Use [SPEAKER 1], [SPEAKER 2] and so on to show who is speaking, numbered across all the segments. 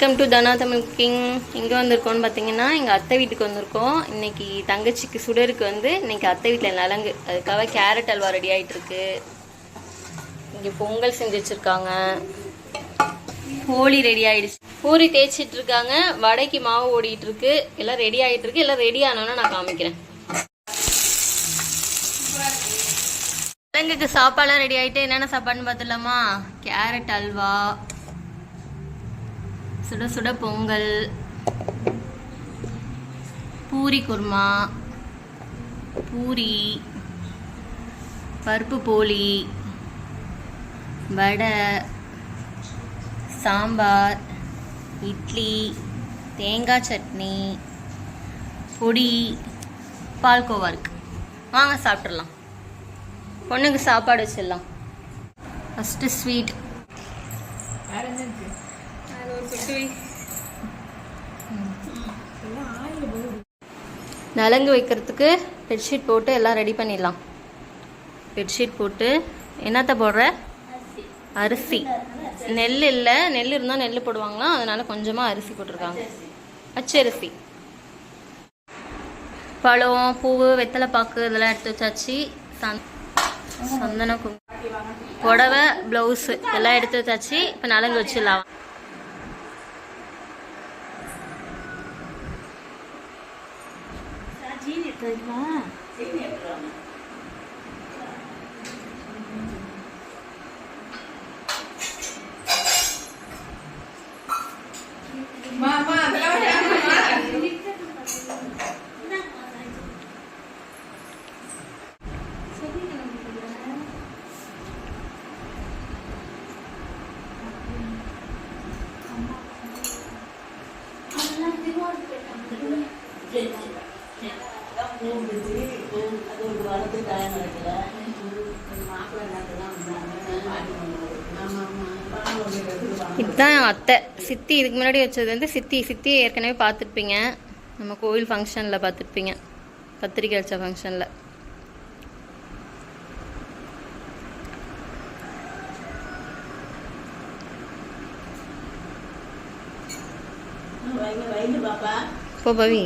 [SPEAKER 1] Welcome to Dhana Tamil cooking. எங்கே வந்திருக்கோன்னு பார்த்தீங்கன்னா எங்கள் அத்தை வீட்டுக்கு வந்திருக்கோம். இன்றைக்கி தங்கச்சிக்கு சுடருக்கு வந்து இன்றைக்கி அத்தை வீட்டில் நலங்கு, அதுக்காக கேரட் அல்வா ரெடி ஆகிட்டுருக்கு. இங்கே பொங்கல் செஞ்சு வச்சுருக்காங்க, ஹோலி ரெடி ஆகிடுச்சு, பூரி தேய்ச்சிட்ருக்காங்க, வடைக்கு மாவு ஓடிட்டுருக்கு, எல்லாம் ரெடி ஆகிட்டுருக்கு. எல்லாம் ரெடி ஆனோன்னா நான் காமிக்கிறேன். நலங்குக்கு சாப்பாடுலாம் ரெடி ஆகிட்டு என்னென்ன சாப்பாடுன்னு பார்த்துடலாமா? கேரட் அல்வா, சுட சுட பொங்கல், பூரி குருமா, பூரி, பருப்பு போலி, வடை, சாம்பார், இட்லி, தேங்காய் சட்னி, பொடி, பால்கோவா இருக்கு. வாங்க சாப்பிட்றலாம். பொண்ணுக்கு சாப்பாடு வச்சிடலாம். First sweet. நலங்கு வைக்கிறதுக்கு பெட்ஷீட் போட்டு எல்லாம் ரெடி பண்ணிடலாம். பெட்ஷீட் போட்டு என்னத்தை போடுற? அரிசி. நெல் இல்லை, நெல் இருந்தால் நெல் போடுவாங்களாம், அதனால கொஞ்சமாக அரிசி போட்டிருக்காங்க, பச்சரிசி. பழம், பூவு, வெத்தலை பாக்கு இதெல்லாம் எடுத்து வச்சாச்சு. சந்தன புடவை, ப்ளவுஸு எல்லாம் எடுத்து வச்சாச்சு. இப்போ நலங்கு வச்சிடலாம். இதுதான் அத்தை சித்தி. இதுக்கு முன்னாடி வச்சது வந்து சித்தி ஏற்கனவே பார்த்துருப்பீங்க, நம்ம கோவில் ஃபங்க்ஷனில் பார்த்துருப்பீங்க, பத்திரிக்கை வச்ச ஃபங்க்ஷனில். போ பவி.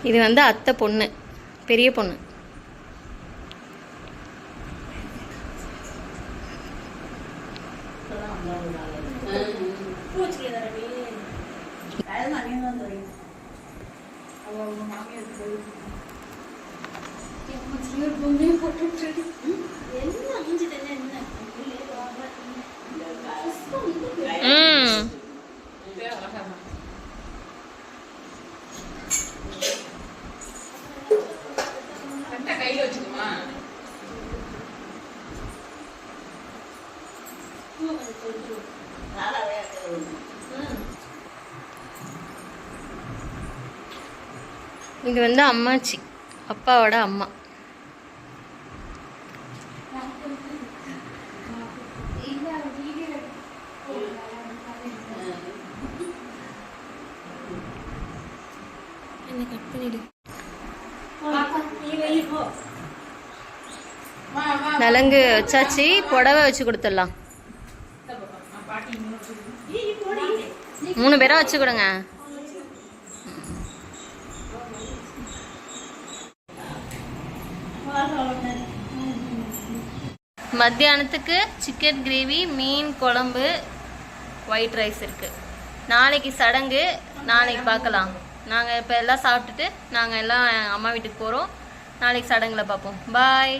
[SPEAKER 1] இது வந்து அத்தை பொண்ணு, பெரிய பொண்ணு. இது வந்து அம்மாச்சி, அப்பாவோட அம்மா. நலங்கு வச்சாச்சு, புடவை வச்சு கொடுத்துடலாம். 3 பேரா வச்சு கொடுங்க. மத்தியானத்துக்கு சிக்கன் கிரேவி, மீன் குழம்பு, ஒயிட் ரைஸ் இருக்குது. நாளைக்கு சடங்கு, நாளைக்கு பார்க்கலாம். நாங்கள் இப்போ எல்லாம் சாப்பிட்டுட்டு நாங்கள் எல்லாம் அம்மா வீட்டுக்கு போகிறோம். நாளைக்கு சடங்கில் பார்ப்போம். பாய்.